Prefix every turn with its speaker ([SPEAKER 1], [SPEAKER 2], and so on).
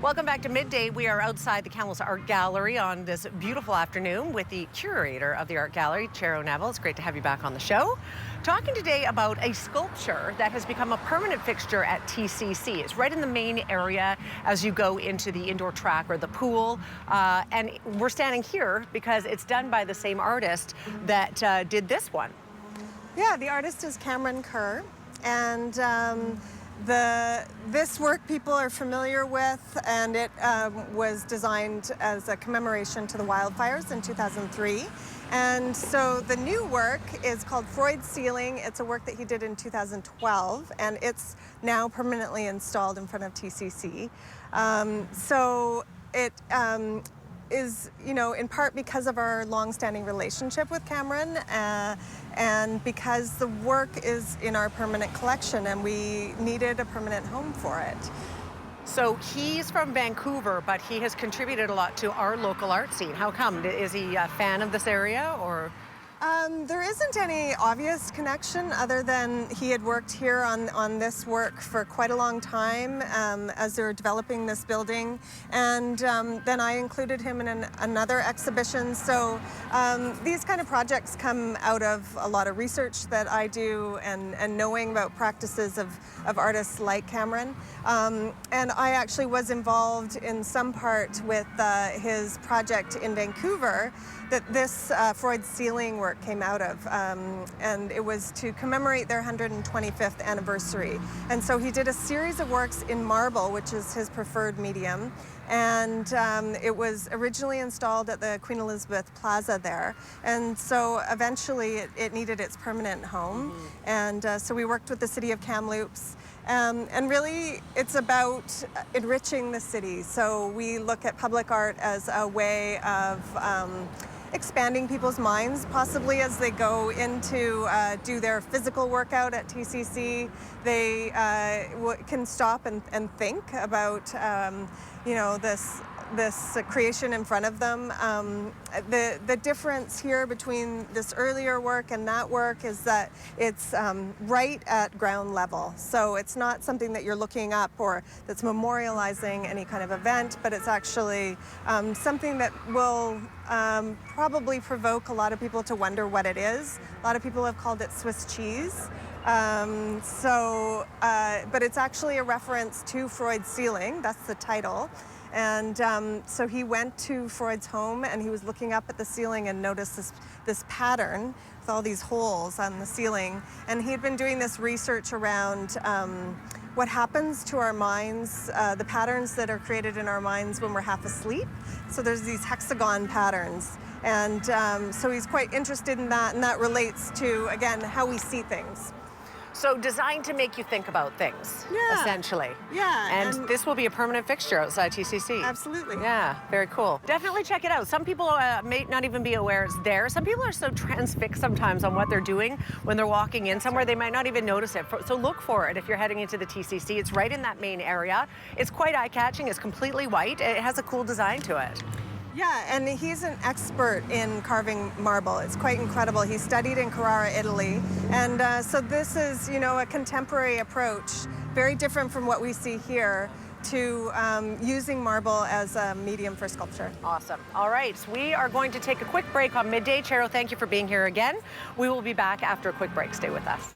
[SPEAKER 1] Welcome back to Midday. We are outside the Kamloops Art Gallery on this beautiful afternoon with the curator of the art gallery, Chero Neville. It's great to have you back on the show. Talking today about a sculpture that has become a permanent fixture at TCC. It's right in the main area as you go into the indoor track or the pool. And we're standing here because it's done by the same artist that did this one.
[SPEAKER 2] Yeah, the artist is Cameron Kerr, and this work people are familiar with, and it was designed as a commemoration to the wildfires in 2003. And so the new work is called Freud's Ceiling. It's a work that he did in 2012, and it's now permanently installed in front of TCC. So it is, in part because of our long-standing relationship with Cameron, and because the work is in our permanent collection and we needed a permanent home for it.
[SPEAKER 1] So he's from Vancouver, but he has contributed a lot to our local art scene. How come? Is he a fan of this area, or?
[SPEAKER 2] There isn't any obvious connection other than he had worked here on this work for quite a long time as they were developing this building. And then I included him in another exhibition. So these kind of projects come out of a lot of research that I do and knowing about practices of artists like Cameron. And I actually was involved in some part with his project in Vancouver that this Freud's Ceiling work came out of, and it was to commemorate their 125th anniversary. And so he did a series of works in marble, which is his preferred medium, and it was originally installed at the Queen Elizabeth Plaza there, and so eventually it needed its permanent home. And so we worked with the city of Kamloops. And really, it's about enriching the city. So we look at public art as a way of expanding people's minds, possibly as they go into do their physical workout at TCC. They can stop and think about, this creation in front of them. The difference here between this earlier work and that work is that it's right at ground level. So it's not something that you're looking up or that's memorializing any kind of event, but it's actually something that will probably provoke a lot of people to wonder what it is. A lot of people have called it Swiss cheese. But it's actually a reference to Freud's Ceiling. That's the title. And so he went to Freud's home and he was looking up at the ceiling and noticed this pattern with all these holes on the ceiling. And he had been doing this research around what happens to our minds, the patterns that are created in our minds when we're half asleep. So there's these hexagon patterns. And so he's quite interested in that, and that relates to, again, how we see things.
[SPEAKER 1] So designed to make you think about things, essentially.
[SPEAKER 2] Yeah.
[SPEAKER 1] And this will be a permanent fixture outside TCC.
[SPEAKER 2] Absolutely.
[SPEAKER 1] Yeah, very cool. Definitely check it out. Some people may not even be aware it's there. Some people are so transfixed sometimes on what they're doing when they're walking in somewhere, they might not even notice it. So look for it if you're heading into the TCC. It's right in that main area. It's quite eye-catching. It's completely white. It has a cool design to it.
[SPEAKER 2] Yeah, and he's an expert in carving marble. It's quite incredible. He studied in Carrara, Italy. And so this is, a contemporary approach, very different from what we see here, to using marble as a medium for sculpture.
[SPEAKER 1] Awesome. All right, we are going to take a quick break on Midday. Chero, thank you for being here again. We will be back after a quick break. Stay with us.